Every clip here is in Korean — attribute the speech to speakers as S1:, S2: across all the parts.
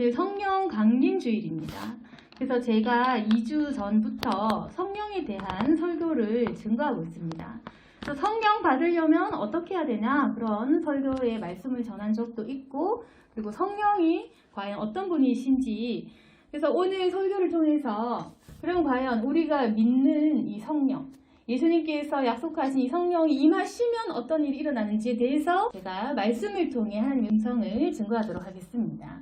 S1: 오늘 성령 강림 주일입니다. 그래서 제가 2주 전부터 성령에 대한 설교를 증거하고 있습니다. 그래서 성령 받으려면 어떻게 해야 되냐, 그런 설교의 말씀을 전한 적도 있고, 그리고 성령이 과연 어떤 분이신지, 그래서 오늘 설교를 통해서 그럼 과연 우리가 믿는 이 성령, 예수님께서 약속하신 이 성령이 임하시면 어떤 일이 일어나는지에 대해서 제가 말씀을 통해 하나님의 음성을 증거하도록 하겠습니다.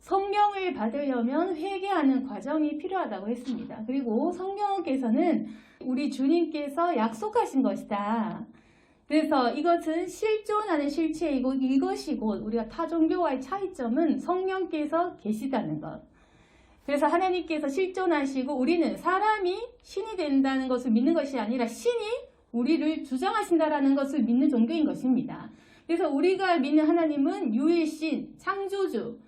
S1: 성령을 받으려면 회개하는 과정이 필요하다고 했습니다. 그리고 성령께서는 우리 주님께서 약속하신 것이다. 그래서 이것은 실존하는 실체이고 이것이 곧 우리가 타 종교와의 차이점은 성령께서 계시다는 것. 그래서 하나님께서 실존하시고 우리는 사람이 신이 된다는 것을 믿는 것이 아니라 신이 우리를 주장하신다라는 것을 믿는 종교인 것입니다. 그래서 우리가 믿는 하나님은 유일신, 창조주,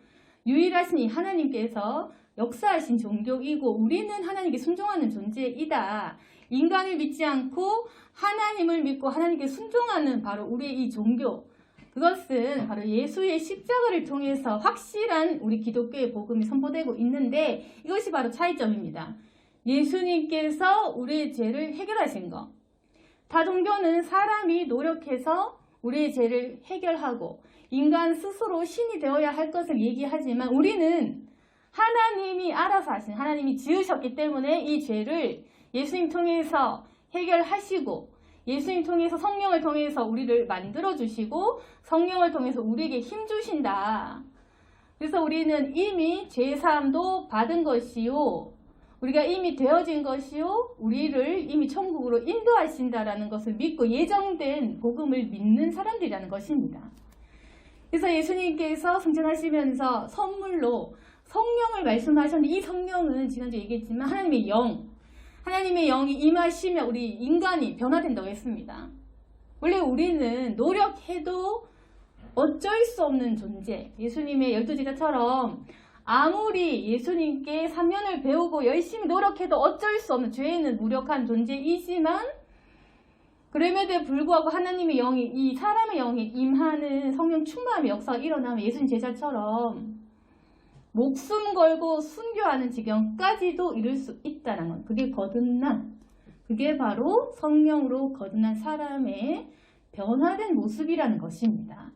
S1: 유일하신 이 하나님께서 역사하신 종교이고 우리는 하나님께 순종하는 존재이다. 인간을 믿지 않고 하나님을 믿고 하나님께 순종하는 바로 우리의 이 종교, 그것은 바로 예수의 십자가를 통해서 확실한 우리 기독교의 복음이 선포되고 있는데 이것이 바로 차이점입니다. 예수님께서 우리의 죄를 해결하신 것. 타 종교는 사람이 노력해서 우리의 죄를 해결하고 인간 스스로 신이 되어야 할 것을 얘기하지만 우리는 하나님이 알아서 하신, 하나님이 지으셨기 때문에 이 죄를 예수님 통해서 해결하시고 예수님 통해서 성령을 통해서 우리를 만들어주시고 성령을 통해서 우리에게 힘 주신다. 그래서 우리는 이미 죄사함도 받은 것이요, 우리가 이미 되어진 것이요, 우리를 이미 천국으로 인도하신다라는 것을 믿고 예정된 복음을 믿는 사람들이라는 것입니다. 그래서 예수님께서 승천하시면서 선물로 성령을 말씀하셨는데 이 성령은 지난주에 얘기했지만 하나님의 영, 하나님의 영이 임하시면 우리 인간이 변화된다고 했습니다. 원래 우리는 노력해도 어쩔 수 없는 존재, 예수님의 12제자처럼 아무리 예수님께 3년을 배우고 열심히 노력해도 어쩔 수 없는 죄에는 무력한 존재이지만 그럼에도 불구하고 하나님의 영이, 이 사람의 영이 임하는 성령 충만함의 역사가 일어나면 예수님 제자처럼 목숨 걸고 순교하는 지경까지도 이룰 수 있다는 것. 그게 거듭난, 그게 바로 성령으로 거듭난 사람의 변화된 모습이라는 것입니다.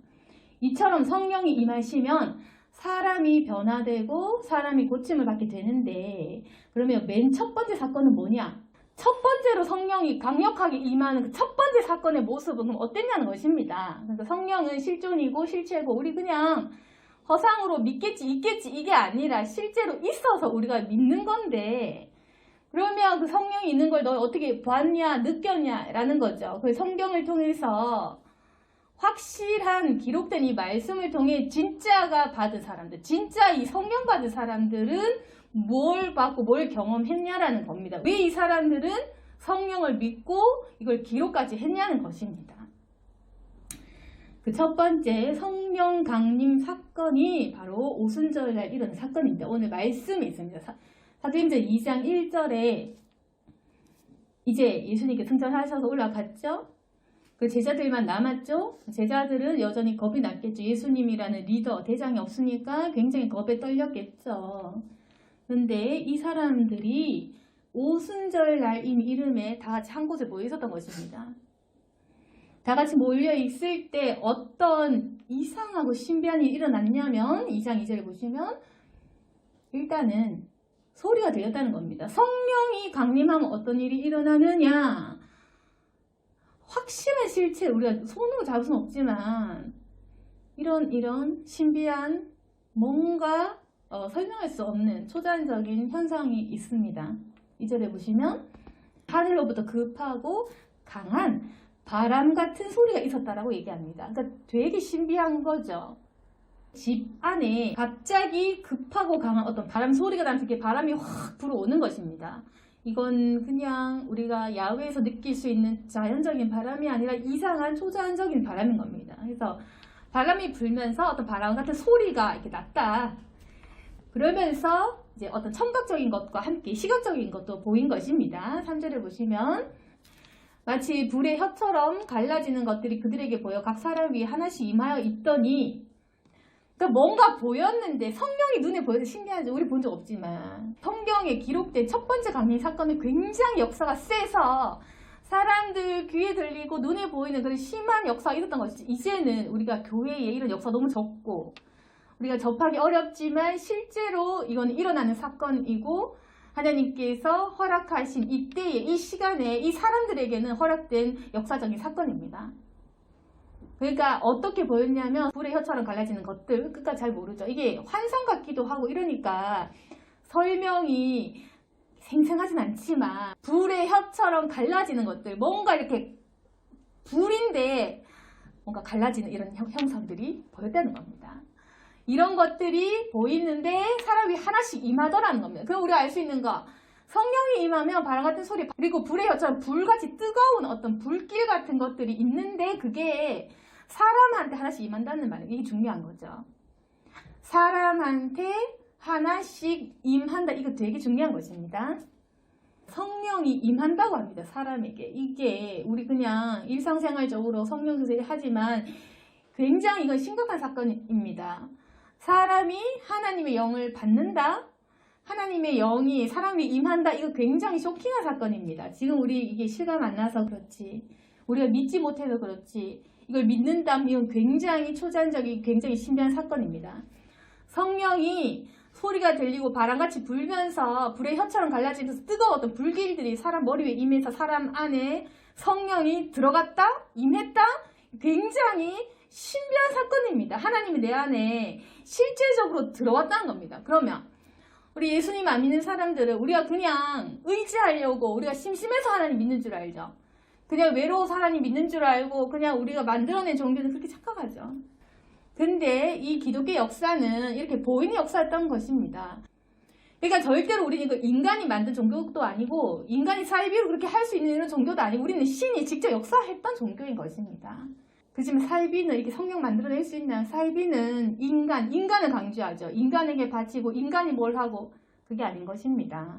S1: 이처럼 성령이 임하시면 사람이 변화되고 사람이 고침을 받게 되는데 그러면 맨 첫 번째 사건은 뭐냐? 첫 번째로 성령이 강력하게 임하는 그 첫 번째 사건의 모습은 그럼 어땠냐는 것입니다. 그러니까 성령은 실존이고 실체고 우리 그냥 허상으로 믿겠지 있겠지 이게 아니라 실제로 있어서 우리가 믿는 건데 그러면 그 성령이 있는 걸 너 어떻게 봤냐 느꼈냐 라는 거죠. 그 성경을 통해서 확실한 기록된 이 말씀을 통해 진짜가 받은 사람들, 진짜 이 성령 받은 사람들은 뭘 받고 뭘 경험했냐라는 겁니다. 왜 이 사람들은 성령을 믿고 이걸 기록까지 했냐는 것입니다. 그 첫 번째 성령 강림 사건이 바로 오순절날 일어난 사건입니다. 오늘 말씀이 있습니다. 사도행전 2장 1절에 이제 예수님께 승천하셔서 올라갔죠. 그 제자들만 남았죠. 제자들은 여전히 겁이 났겠죠. 예수님이라는 리더, 대장이 없으니까 굉장히 겁에 떨렸겠죠. 그런데 이 사람들이 오순절날 이름에 다 같이 한 곳에 모여 있었던 것입니다. 다 같이 몰려 있을 때 어떤 이상하고 신비한 일이 일어났냐면 2장 2절에 보시면 일단은 소리가 들렸다는 겁니다. 성령이 강림하면 어떤 일이 일어나느냐? 확실한 실체, 우리가 손으로 잡을 수는 없지만 이런 신비한 뭔가 설명할 수 없는 초자연적인 현상이 있습니다. 2절에 보시면 하늘로부터 급하고 강한 바람 같은 소리가 있었다라고 얘기합니다. 그러니까 되게 신비한 거죠. 집 안에 갑자기 급하고 강한 어떤 바람 소리가 나면서 이렇게 바람이 확 불어오는 것입니다. 이건 그냥 우리가 야외에서 느낄 수 있는 자연적인 바람이 아니라 이상한 초자연적인 바람인 겁니다. 그래서 바람이 불면서 어떤 바람 같은 소리가 이렇게 났다. 그러면서 이제 어떤 청각적인 것과 함께 시각적인 것도 보인 것입니다. 3절에 보시면 마치 불의 혀처럼 갈라지는 것들이 그들에게 보여 각 사람 위에 하나씩 임하여 있더니 그러니까 뭔가 보였는데 성령이 눈에 보여서 신기하죠. 우리 본 적 없지만 성경에 기록된 첫 번째 강림 사건은 굉장히 역사가 세서 사람들 귀에 들리고 눈에 보이는 그런 심한 역사가 있었던 것이지. 이제는 우리가 교회에 이런 역사 너무 적고 우리가 접하기 어렵지만 실제로 이건 일어나는 사건이고 하나님께서 허락하신 이때에 이 시간에 이 사람들에게는 허락된 역사적인 사건입니다. 그러니까 어떻게 보였냐면 불의 혀처럼 갈라지는 것들 끝까지 잘 모르죠. 이게 환상 같기도 하고 이러니까 설명이 생생하진 않지만 불의 혀처럼 갈라지는 것들 뭔가 이렇게 불인데 뭔가 갈라지는 이런 형상들이 보였다는 겁니다. 이런 것들이 보이는데 사람이 하나씩 임하더라는 겁니다. 그럼 우리가 알 수 있는 거 성령이 임하면 바람 같은 소리 그리고 불의 혀처럼 불같이 뜨거운 어떤 불길 같은 것들이 있는데 그게 사람한테 하나씩 임한다는 말이에요. 이게 중요한 거죠. 사람한테 하나씩 임한다. 이거 되게 중요한 것입니다. 성령이 임한다고 합니다. 사람에게. 이게 우리 그냥 일상생활적으로 성령 교제를 하지만 굉장히 이건 심각한 사건입니다. 사람이 하나님의 영을 받는다. 하나님의 영이 사람이 임한다. 이거 굉장히 쇼킹한 사건입니다. 지금 우리 이게 실감 안 나서 그렇지. 우리가 믿지 못해서 그렇지. 이걸 믿는다면 이건 굉장히 초자연적인 굉장히 신비한 사건입니다. 성령이 소리가 들리고 바람같이 불면서 불의 혀처럼 갈라지면서 뜨거웠던 불길들이 사람 머리 위에 임해서 사람 안에 성령이 들어갔다? 임했다? 굉장히 신비한 사건입니다. 하나님이 내 안에 실제적으로 들어왔다는 겁니다. 그러면 우리 예수님 안 믿는 사람들은 우리가 그냥 의지하려고 우리가 심심해서 하나님 믿는 줄 알죠. 그냥 외로워서 하나님 믿는 줄 알고 그냥 우리가 만들어낸 종교는 그렇게 착각하죠. 근데 이 기독교 역사는 이렇게 보이는 역사였던 것입니다. 그러니까 절대로 우리는 이거 인간이 만든 종교도 아니고 인간이 사이비로 그렇게 할 수 있는 이런 종교도 아니고 우리는 신이 직접 역사했던 종교인 것입니다. 그렇지만 사이비는 이렇게 성령 만들어낼 수 있나? 사이비는 인간을 강조하죠. 인간에게 바치고 인간이 뭘 하고 그게 아닌 것입니다.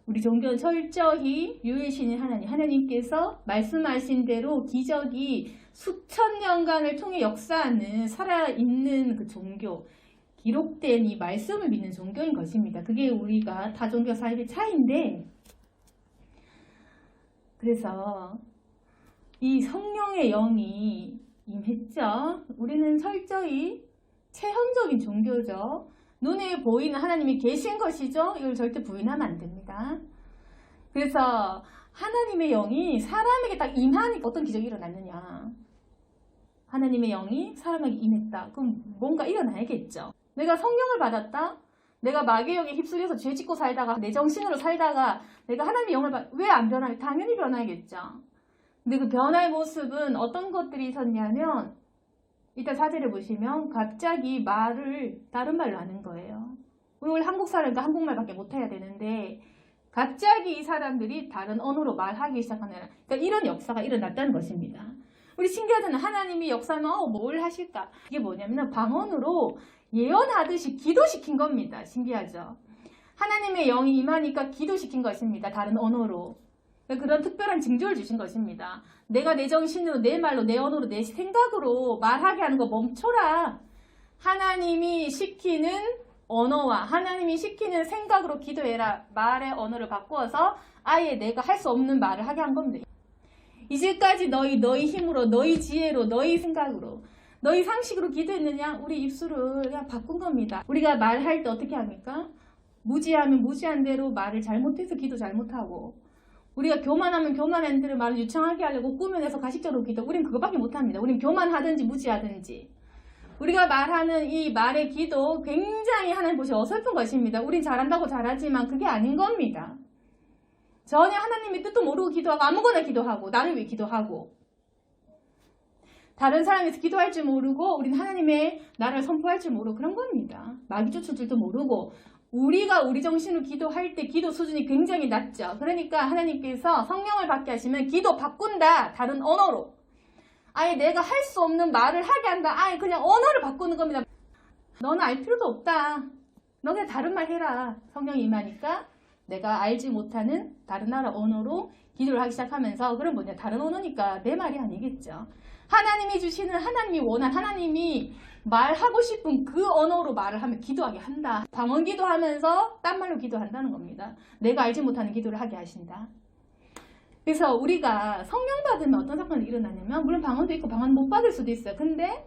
S1: 우리 종교는 철저히 유일신인 하나님께서 말씀하신 대로 기적이 수천 년간을 통해 역사하는 살아있는 그 종교, 기록된 이 말씀을 믿는 종교인 것입니다. 그게 우리가 타 종교 사이의 차이인데, 그래서 이 성령의 영이 임했죠. 우리는 철저히 체험적인 종교죠. 눈에 보이는 하나님이 계신 것이죠. 이걸 절대 부인하면 안 됩니다. 그래서 하나님의 영이 사람에게 딱 임하니까 어떤 기적이 일어났느냐. 하나님의 영이 사람에게 임했다. 그럼 뭔가 일어나야겠죠. 내가 성령을 받았다. 내가 마귀의 영에 휩쓸려서 죄 짓고 살다가 내 정신으로 살다가 내가 하나님의 영을 왜 안 변할까? 당연히 변화야겠죠. 근데 그 변화의 모습은 어떤 것들이 있었냐면 이따 사제를 보시면 갑자기 말을 다른 말로 하는 거예요. 우리 원래 한국 사람이니까 한국말밖에 못해야 되는데 갑자기 이 사람들이 다른 언어로 말하기 시작하는 그러니까 이런 역사가 일어났다는 것입니다. 우리 신기하잖아요. 하나님이 역사하면 뭘 하실까? 이게 뭐냐면 방언으로 예언하듯이 기도시킨 겁니다. 신기하죠? 하나님의 영이 임하니까 기도시킨 것입니다. 다른 언어로. 그런 특별한 징조를 주신 것입니다. 내가 내 정신으로, 내 말로, 내 언어로, 내 생각으로 말하게 하는 거 멈춰라. 하나님이 시키는 언어와 하나님이 시키는 생각으로 기도해라. 말의 언어를 바꾸어서 아예 내가 할 수 없는 말을 하게 한 겁니다. 이제까지 너희 힘으로, 너희 지혜로, 너희 생각으로, 너희 상식으로 기도했느냐? 우리 입술을 그냥 바꾼 겁니다. 우리가 말할 때 어떻게 합니까? 무지하면 무지한 대로 말을 잘못해서 기도 잘못하고 우리가 교만하면 교만한 대로 말을 유창하게 하려고 꾸며내서 가식적으로 기도. 우린 그거밖에 못합니다. 우린 교만하든지 무지하든지. 우리가 말하는 이 말의 기도 굉장히 하나님 보시 어설픈 것입니다. 우린 잘한다고 잘하지만 그게 아닌 겁니다. 전혀 하나님의 뜻도 모르고 기도하고 아무거나 기도하고 나를 위해 기도하고 다른 사람에서 기도할 줄 모르고 우린 하나님의 나라를 선포할 줄 모르고 그런 겁니다. 마귀 쫓을 줄도 모르고 우리가 우리 정신으로 기도할 때 기도 수준이 굉장히 낮죠. 그러니까 하나님께서 성령을 받게 하시면 기도 바꾼다. 다른 언어로. 아예 내가 할 수 없는 말을 하게 한다. 아예 그냥 언어를 바꾸는 겁니다. 너는 알 필요도 없다. 너 그냥 다른 말 해라. 성령이 임하니까 내가 알지 못하는 다른 나라 언어로 기도를 하기 시작하면서, 그럼 뭐냐, 다른 언어니까 내 말이 아니겠죠. 하나님이 주시는, 하나님이 원한, 하나님이 말하고 싶은 그 언어로 말을 하면 기도하게 한다. 방언 기도하면서 딴 말로 기도한다는 겁니다. 내가 알지 못하는 기도를 하게 하신다. 그래서 우리가 성령 받으면 어떤 사건이 일어나냐면, 물론 방언도 있고 방언 못 받을 수도 있어요. 근데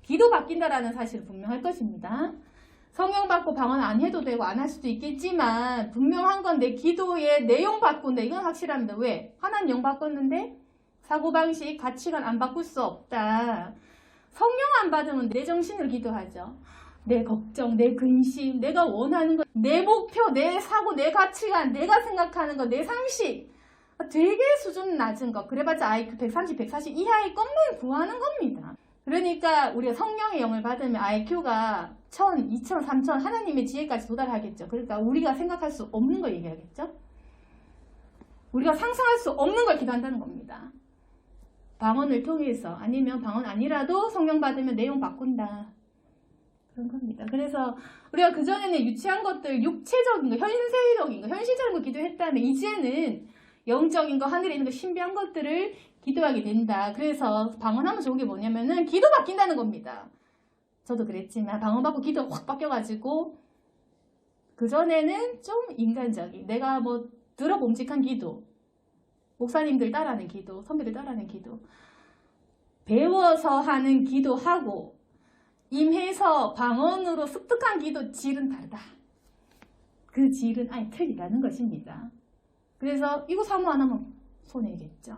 S1: 기도 바뀐다라는 사실은 분명할 것입니다. 성령 받고 방언 안 해도 되고 안 할 수도 있겠지만, 분명한 건 내 기도의 내용 바꾼다. 이건 확실합니다. 왜? 하나님 영 바꿨는데 사고방식, 가치관 안 바꿀 수 없다. 성령 안 받으면 내 정신을 기도하죠. 내 걱정, 내 근심, 내가 원하는 것, 내 목표, 내 사고, 내 가치관, 내가 생각하는 것, 내 상식, 되게 수준 낮은 것, 그래봤자 IQ 130, 140 이하의 것만 구하는 겁니다. 그러니까 우리가 성령의 영을 받으면 IQ가 1000, 2000, 3000 하나님의 지혜까지 도달하겠죠. 그러니까 우리가 생각할 수 없는 걸 얘기하겠죠. 우리가 상상할 수 없는 걸 기도한다는 겁니다. 방언을 통해서, 아니면 방언 아니라도 성령 받으면 내용 바꾼다. 그런 겁니다. 그래서 우리가 그전에는 유치한 것들, 육체적인 거, 현세적인 거, 현실적인 거 기도했다면, 이제는 영적인 거, 하늘에 있는 거, 신비한 것들을 기도하게 된다. 그래서 방언하면 좋은 게 뭐냐면은 기도 바뀐다는 겁니다. 저도 그랬지만 방언 받고 기도 확 바뀌어가지고, 그전에는 좀 인간적인, 내가 뭐 들어봄직한 기도, 목사님들 따라하는 기도, 선배들 따라하는 기도, 배워서 하는 기도하고 임해서 방언으로 습득한 기도 질은 다르다. 그 질은 아예 틀리다는 것입니다. 그래서 이거 사모 안 하면 손해겠죠.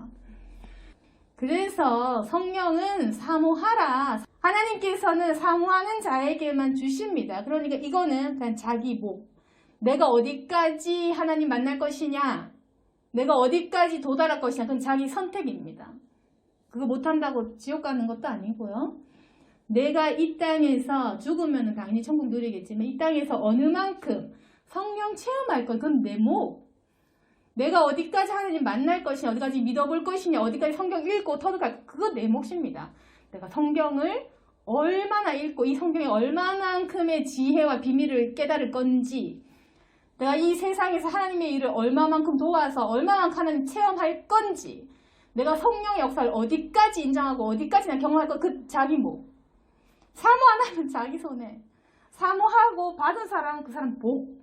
S1: 그래서 성령은 사모하라. 하나님께서는 사모하는 자에게만 주십니다. 그러니까 이거는 그냥 자기 목, 내가 어디까지 하나님 만날 것이냐, 내가 어디까지 도달할 것이냐, 그건 자기 선택입니다. 그거 못한다고 지옥 가는 것도 아니고요. 내가 이 땅에서 죽으면 당연히 천국 누리겠지만, 이 땅에서 어느 만큼 성령 체험할 것, 그건 내 목. 내가 어디까지 하나님 만날 것이냐, 어디까지 믿어볼 것이냐, 어디까지 성경 읽고 터득할, 그거 내 몫입니다. 내가 성경을 얼마나 읽고 이 성경에 얼마만큼의 지혜와 비밀을 깨달을 건지, 내가 이 세상에서 하나님의 일을 얼마만큼 도와서 얼마만큼 하나님 체험할 건지, 내가 성령의 역사를 어디까지 인정하고 어디까지 나 경험할 거, 그 자기 목. 사모 안 하면 자기 손해. 사모하고 받은 사람은 그 사람 복.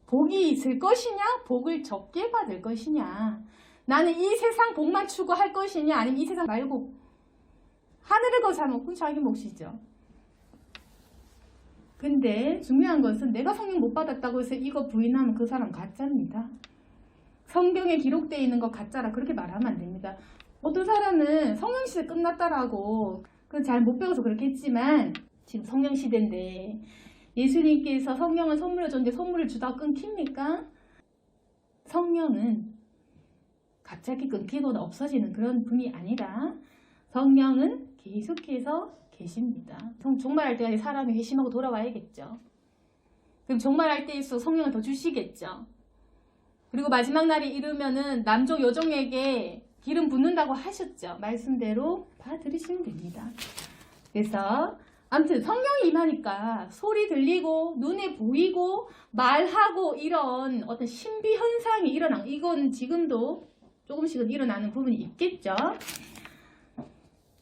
S1: 복이 있을 것이냐, 복을 적게 받을 것이냐, 나는 이 세상 복만 추구할 것이냐, 아니면 이 세상 말고 하늘의 것 사는 건 자기 몫이죠. 근데 중요한 것은 내가 성령 못 받았다고 해서 이거 부인하면 그 사람 가짜입니다. 성경에 기록되어 있는 거 가짜라 그렇게 말하면 안 됩니다. 어떤 사람은 성령시대 끝났다라고, 그건 잘 못 배워서 그렇겠지만, 지금 성령시대인데 예수님께서 성령을 선물로 줬는데 선물을 주다가 끊깁니까? 성령은 갑자기 끊기거나 없어지는 그런 분이 아니라 성령은 계속해서 계십니다. 종말할 때까지 사람이 회심하고 돌아와야겠죠. 그럼 종말할 때일수록 성령을 더 주시겠죠. 그리고 마지막 날이 이르면은 남종 여종에게 기름 붓는다고 하셨죠. 말씀대로 다 들으시면 됩니다. 그래서 아무튼 성령이 임하니까 소리 들리고 눈에 보이고 말하고 이런 어떤 신비 현상이 일어나고, 이건 지금도 조금씩은 일어나는 부분이 있겠죠.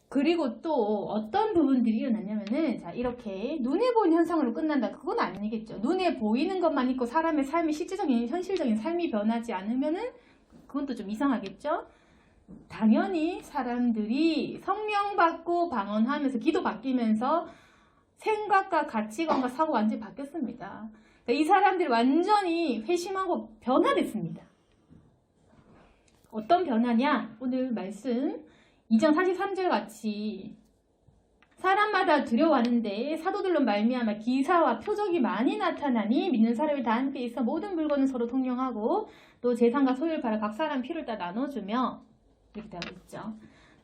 S1: 그리고 또 어떤 부분들이 일어나냐면은, 자, 이렇게 눈에 보이는 현상으로 끝난다, 그건 아니겠죠. 눈에 보이는 것만 있고 사람의 삶이 실제적인 현실적인 삶이 변하지 않으면은 그건 또 좀 이상하겠죠. 당연히 사람들이 성령 받고 방언하면서 기도 바뀌면서 생각과 가치관과 사고가 완전히 바뀌었습니다. 이 사람들이 완전히 회심하고 변화됐습니다. 어떤 변화냐? 오늘 말씀 2장 43절 같이 사람마다 두려워하는데 사도들로 말미암아 기사와 표적이 많이 나타나니 믿는 사람이 다 함께 있어 모든 물건을 서로 통용하고 또 재산과 소유를 팔아 각 사람 필요를 다 나눠주며, 이렇게 되어 있죠.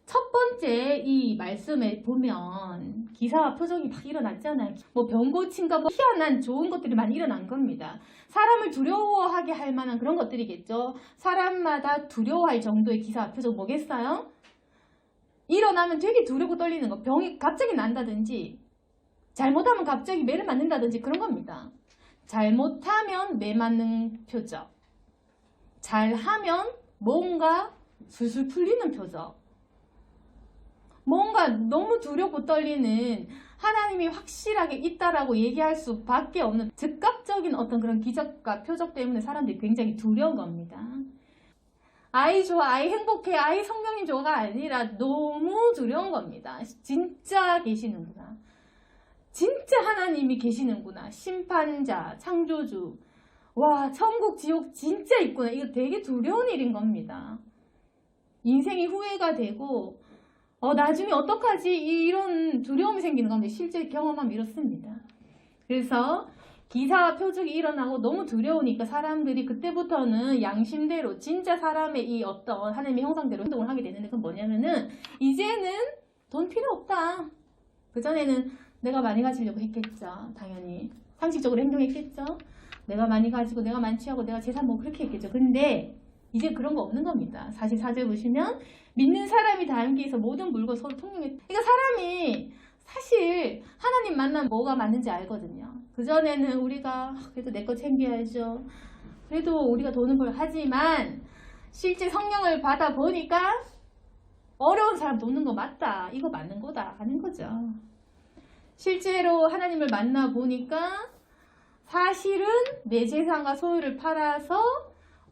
S1: 첫 번째 이 말씀에 보면 기사와 표적이 막 일어났잖아요. 뭐 병 고친 거, 뭐 희한한 좋은 것들이 많이 일어난 겁니다. 사람을 두려워하게 할 만한 그런 것들이겠죠. 사람마다 두려워할 정도의 기사와 표적 뭐겠어요? 일어나면 되게 두렵고 떨리는 거, 병이 갑자기 난다든지 잘못하면 갑자기 매를 맞는다든지 그런 겁니다. 잘못하면 매맞는 표적, 잘하면 뭔가 술술 풀리는 표적, 뭔가 너무 두렵고 떨리는, 하나님이 확실하게 있다라고 얘기할 수밖에 없는 즉각적인 어떤 그런 기적과 표적 때문에 사람들이 굉장히 두려운 겁니다. 아이 좋아, 아이 행복해, 아이 성령님 좋아가 아니라 너무 두려운 겁니다. 진짜 계시는구나. 진짜 하나님이 계시는구나. 심판자, 창조주. 와, 천국, 지옥 진짜 있구나. 이거 되게 두려운 일인 겁니다. 인생이 후회가 되고 나중에 어떡하지? 이런 두려움이 생기는 겁니다. 실제 경험하면 이렇습니다. 그래서 기사와 표적이 일어나고 너무 두려우니까 사람들이 그때부터는 양심대로 진짜 사람의 이 어떤 하나님의 형상대로 행동을 하게 되는데, 그건 뭐냐면은 이제는 돈 필요 없다. 그전에는 내가 많이 가지려고 했겠죠. 당연히 상식적으로 행동했겠죠. 내가 많이 가지고 내가 만취하고 내가 재산 뭐 그렇게 했겠죠. 근데 이제 그런 거 없는 겁니다. 사실 4절 보시면 믿는 사람이 다 함께해서 모든 물건 서로 통용해. 그러니까 사람이 사실 하나님 만나면 뭐가 맞는지 알거든요. 그전에는 우리가 그래도 내 거 챙겨야죠. 그래도 우리가 돈은 벌 하지만 실제 성령을 받아 보니까 어려운 사람 돕는 거 맞다. 이거 맞는 거다 하는 거죠. 실제로 하나님을 만나 보니까 사실은 내 재산과 소유를 팔아서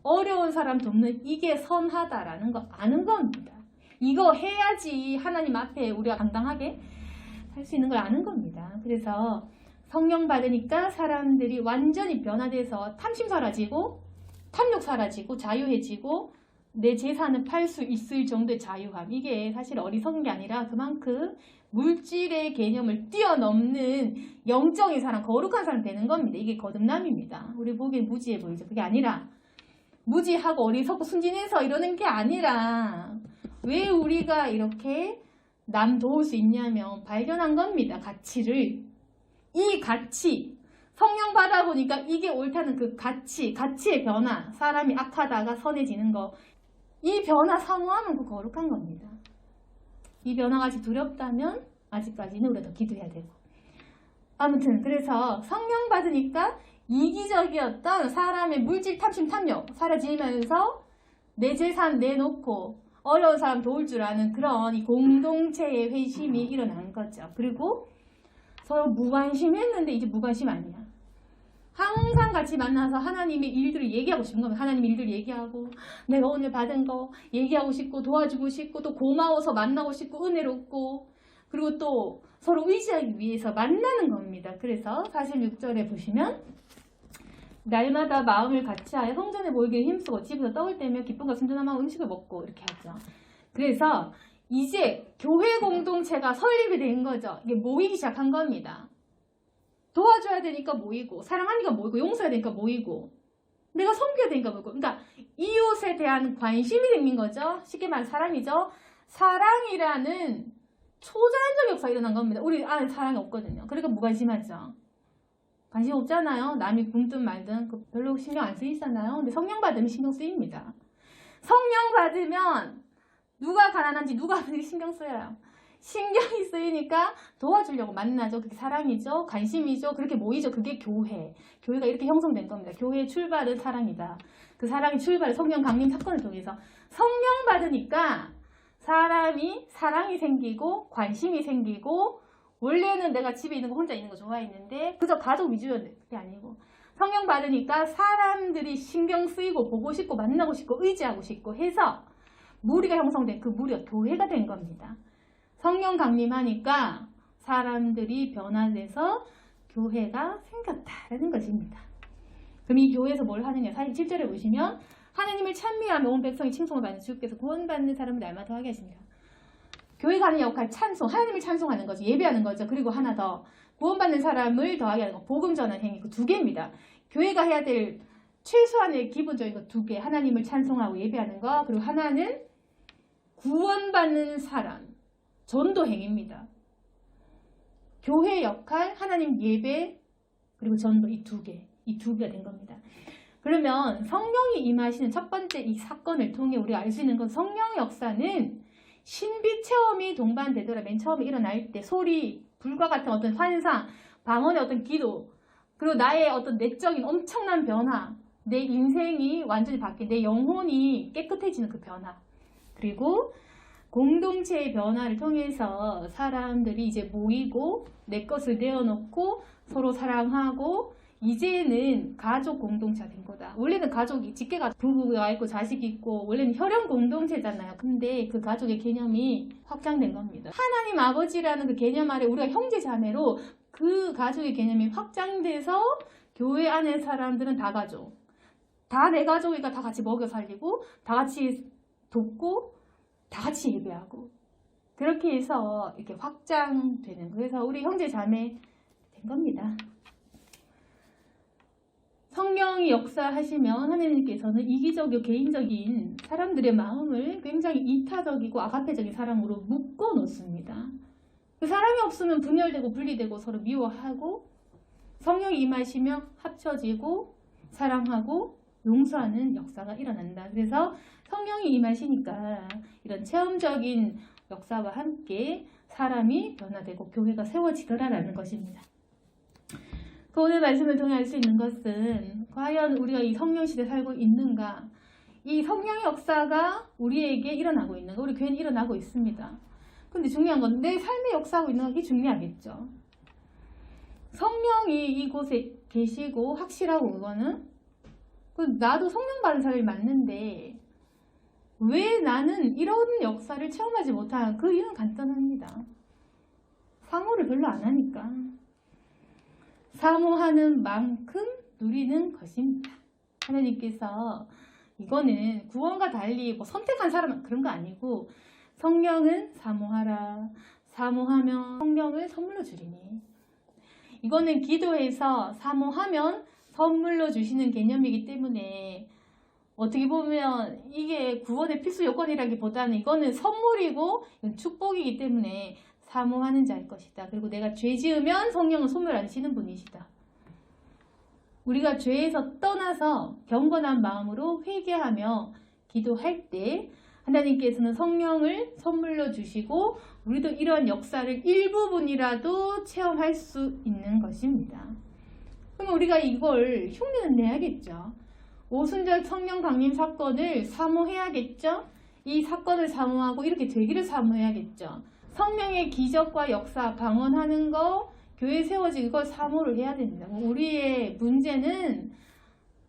S1: 어려운 사람 돕는 이게 선하다라는 거 아는 겁니다. 이거 해야지 하나님 앞에 우리가 당당하게 할 수 있는 걸 아는 겁니다. 그래서 성령 받으니까 사람들이 완전히 변화돼서 탐심 사라지고 탐욕 사라지고 자유해지고 내 재산을 팔 수 있을 정도의 자유함. 이게 사실 어리석은 게 아니라 그만큼 물질의 개념을 뛰어넘는 영적인 사람, 거룩한 사람 되는 겁니다. 이게 거듭남입니다. 우리 보기엔 무지해 보이죠. 그게 아니라 무지하고 어리석고 순진해서 이러는 게 아니라 왜 우리가 이렇게 남 도울 수 있냐면 발견한 겁니다. 가치를. 이 가치, 성령 받아보니까 이게 옳다는 그 가치의 변화, 사람이 악하다가 선해지는 거, 이 변화 사모하면 그 거룩한 겁니다. 이 변화가 아직 두렵다면 아직까지는 우리가 더 기도해야 되고. 아무튼 그래서 성령 받으니까 이기적이었던 사람의 물질 탐심 탐욕 사라지면서 내 재산 내놓고 어려운 사람 도울 줄 아는 그런 이 공동체의 회심이 일어난 거죠. 그리고 서로 무관심했는데 이제 무관심 아니야. 항상 같이 만나서 하나님의 일들을 얘기하고 싶은 겁니다. 하나님의 일들 얘기하고 내가 오늘 받은 거 얘기하고 싶고 도와주고 싶고 또 고마워서 만나고 싶고 은혜롭고 그리고 또 서로 의지하기 위해서 만나는 겁니다. 그래서 46절에 보시면 날마다 마음을 같이하여 성전에 모이기를 힘쓰고 집에서 떡을 떼며 기쁨과 순전함과 음식을 먹고 이렇게 하죠. 그래서 이제 교회 공동체가 설립이 된 거죠. 이게 모이기 시작한 겁니다. 도와줘야 되니까 모이고 사랑하니까 모이고 용서해야 되니까 모이고 내가 섬겨야 되니까 모이고, 그러니까 이웃에 대한 관심이 생긴 거죠. 쉽게 말해 사랑이죠. 사랑이라는 초자연적 역사가 일어난 겁니다. 우리 안에 사랑이 없거든요. 그러니까 무관심하죠. 관심 없잖아요. 남이 굶든 말든 별로 신경 안 쓰이잖아요. 근데 성령 받으면 신경 쓰입니다. 성령 받으면 누가 가난한지 누가 신경 쓰여요. 신경이 쓰이니까 도와주려고 만나죠. 그게 사랑이죠. 관심이죠. 그렇게 모이죠. 그게 교회. 교회가 이렇게 형성된 겁니다. 교회의 출발은 사랑이다. 그 사랑의 출발은 성령 강림 사건을 통해서 성령 받으니까 사람이 사랑이 생기고 관심이 생기고, 원래는 내가 집에 있는 거 혼자 있는 거 좋아했는데 그저 가족 위주였는데 그게 아니고 성령 받으니까 사람들이 신경 쓰이고 보고 싶고 만나고 싶고 의지하고 싶고 해서 무리가 형성된 그 무리가 교회가 된 겁니다. 성령 강림하니까 사람들이 변화돼서 교회가 생겼다라는 것입니다. 그럼 이 교회에서 뭘 하느냐? 47절에 보시면 하나님을 찬미하며 온 백성이 칭송을 받는 주께서 구원받는 사람을 날마다 하게 하십니다. 교회가 하는 역할 찬송, 하나님을 찬송하는 거죠. 예배하는 거죠. 그리고 하나 더 구원받는 사람을 더하게 하는 거, 복음 전하는 행위, 그 두 개입니다. 교회가 해야 될 최소한의 기본적인 거 두 개, 하나님을 찬송하고 예배하는 거, 그리고 하나는 구원받는 사람, 전도 행위입니다. 교회 역할, 하나님 예배, 그리고 전도, 이 두 개가 된 겁니다. 그러면 성령이 임하시는 첫 번째 이 사건을 통해 우리가 알 수 있는 건 성령 역사는 신비 체험이 동반되더라. 맨 처음에 일어날 때 소리, 불과 같은 어떤 환상, 방언의 어떤 기도, 그리고 나의 어떤 내적인 엄청난 변화, 내 인생이 완전히 바뀐, 내 영혼이 깨끗해지는 그 변화, 그리고 공동체의 변화를 통해서 사람들이 이제 모이고 내 것을 내어놓고 서로 사랑하고 이제는 가족 공동체가 된 거다. 원래는 가족이 직계가 부부가 있고 자식이 있고 원래는 혈연 공동체잖아요. 근데 그 가족의 개념이 확장된 겁니다. 하나님 아버지라는 그 개념 아래 우리가 형제 자매로 그 가족의 개념이 확장돼서 교회 안에 사람들은 다 가족. 다 내 가족이니까 다 같이 먹여 살리고 다 같이 돕고 다 같이 예배하고 그렇게 해서 이렇게 확장되는, 그래서 우리 형제 자매 된 겁니다. 성령이 역사하시면 하나님께서는 이기적이고 개인적인 사람들의 마음을 굉장히 이타적이고 아가페적인 사랑으로 묶어 놓습니다. 그 사랑이 없으면 분열되고 분리되고 서로 미워하고, 성령이 임하시며 합쳐지고 사랑하고 용서하는 역사가 일어난다. 그래서 성령이 임하시니까 이런 체험적인 역사와 함께 사람이 변화되고 교회가 세워지더라라는 것입니다. 그 오늘 말씀을 통해 알 수 있는 것은 과연 우리가 이 성령 시대에 살고 있는가, 이 성령의 역사가 우리에게 일어나고 있는가, 우리 교회는 일어나고 있습니다. 근데 중요한 건 내 삶에 역사하고 있는가, 그게 중요하겠죠. 성령이 이곳에 계시고 확실하고, 그거는 나도 성령 받은 사람이 맞는데 왜 나는 이런 역사를 체험하지 못하는 그 이유는 간단합니다. 사모를 별로 안 하니까. 사모하는 만큼 누리는 것입니다. 하나님께서 이거는 구원과 달리 뭐 선택한 사람 그런 거 아니고, 성령은 사모하라. 사모하면 성령을 선물로 주리니. 이거는 기도해서 사모하면 선물로 주시는 개념이기 때문에 어떻게 보면 이게 구원의 필수 요건이라기보다는 이거는 선물이고 이건 축복이기 때문에 사모하는 자일 것이다. 그리고 내가 죄 지으면 성령은 손을 안 쉬는 분이시다. 우리가 죄에서 떠나서 경건한 마음으로 회개하며 기도할 때 하나님께서는 성령을 선물로 주시고 우리도 이러한 역사를 일부분이라도 체험할 수 있는 것입니다. 그럼 우리가 이걸 흉내는 내야겠죠. 오순절 성령 강림 사건을 사모해야겠죠. 이 사건을 사모하고 이렇게 되기를 사모해야겠죠. 성령의 기적과 역사 방언하는 거, 교회 세워지고 이걸 사모를 해야 됩니다. 우리의 문제는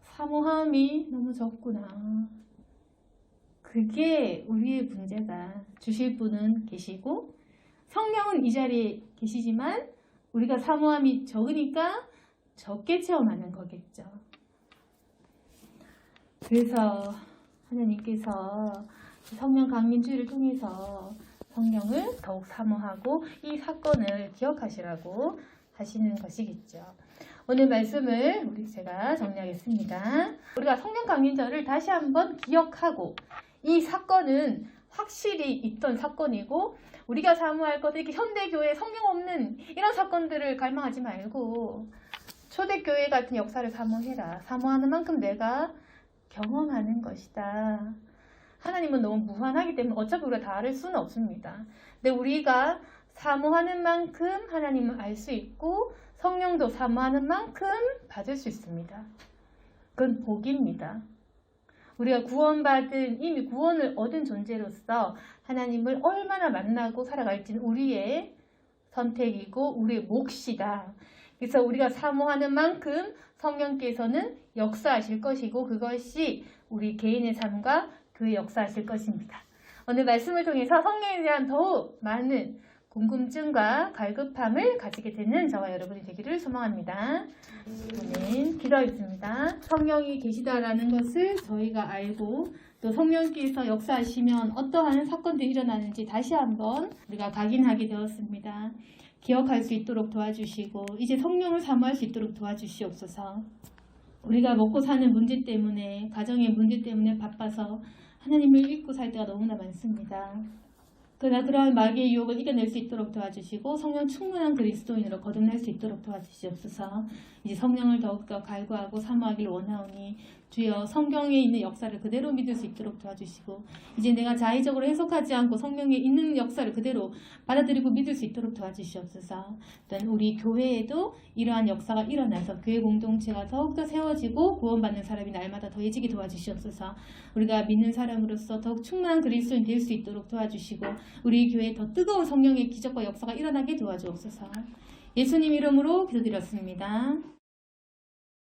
S1: 사모함이 너무 적구나. 그게 우리의 문제다. 주실 분은 계시고 성령은 이 자리에 계시지만 우리가 사모함이 적으니까 적게 체험하는 거겠죠. 그래서 하나님께서 성령 강림주의를 통해서 성령을 더욱 사모하고 이 사건을 기억하시라고 하시는 것이겠죠. 오늘 말씀을 제가 정리하겠습니다. 우리가 성령 강림절을 다시 한번 기억하고, 이 사건은 확실히 있던 사건이고 우리가 사모할 것은 이렇게 현대교회 성령 없는 이런 사건들을 갈망하지 말고 초대교회 같은 역사를 사모해라. 사모하는 만큼 내가 경험하는 것이다. 하나님은 너무 무한하기 때문에 어차피 우리가 다 알 수는 없습니다. 근데 우리가 사모하는 만큼 하나님을 알 수 있고 성령도 사모하는 만큼 받을 수 있습니다. 그건 복입니다. 우리가 구원받은, 이미 구원을 얻은 존재로서 하나님을 얼마나 만나고 살아갈지는 우리의 선택이고 우리의 몫이다. 그래서 우리가 사모하는 만큼 성령께서는 역사하실 것이고 그것이 우리 개인의 삶과 교회 역사하실 것입니다. 오늘 말씀을 통해서 성령에 대한 더욱 많은 궁금증과 갈급함을 가지게 되는 저와 여러분이 되기를 소망합니다. 아멘. 기도하겠습니다. 성령이 계시다라는 것을 저희가 알고 또 성령께서 역사하시면 어떠한 사건들이 일어나는지 다시 한번 우리가 각인하게 되었습니다. 기억할 수 있도록 도와주시고 이제 성령을 사모할 수 있도록 도와주시옵소서. 우리가 먹고 사는 문제 때문에, 가정의 문제 때문에 바빠서 하나님을 잊고 살 때가 너무나 많습니다. 그러나 그러한 마귀의 유혹을 이겨낼 수 있도록 도와주시고 성령 충만한 그리스도인으로 거듭날 수 있도록 도와주시옵소서. 이제 성령을 더욱더 갈구하고 사모하기를 원하오니 주여 성경에 있는 역사를 그대로 믿을 수 있도록 도와주시고 이제 내가 자의적으로 해석하지 않고 성경에 있는 역사를 그대로 받아들이고 믿을 수 있도록 도와주시옵소서. 또한 우리 교회에도 이러한 역사가 일어나서 교회 공동체가 더욱더 세워지고 구원받는 사람이 날마다 더해지게 도와주시옵소서. 우리가 믿는 사람으로서 더욱 충만한 그리스도인 될 수 있도록 도와주시고 우리 교회에 더 뜨거운 성령의 기적과 역사가 일어나게 도와주옵소서. 예수님 이름으로 기도드렸습니다.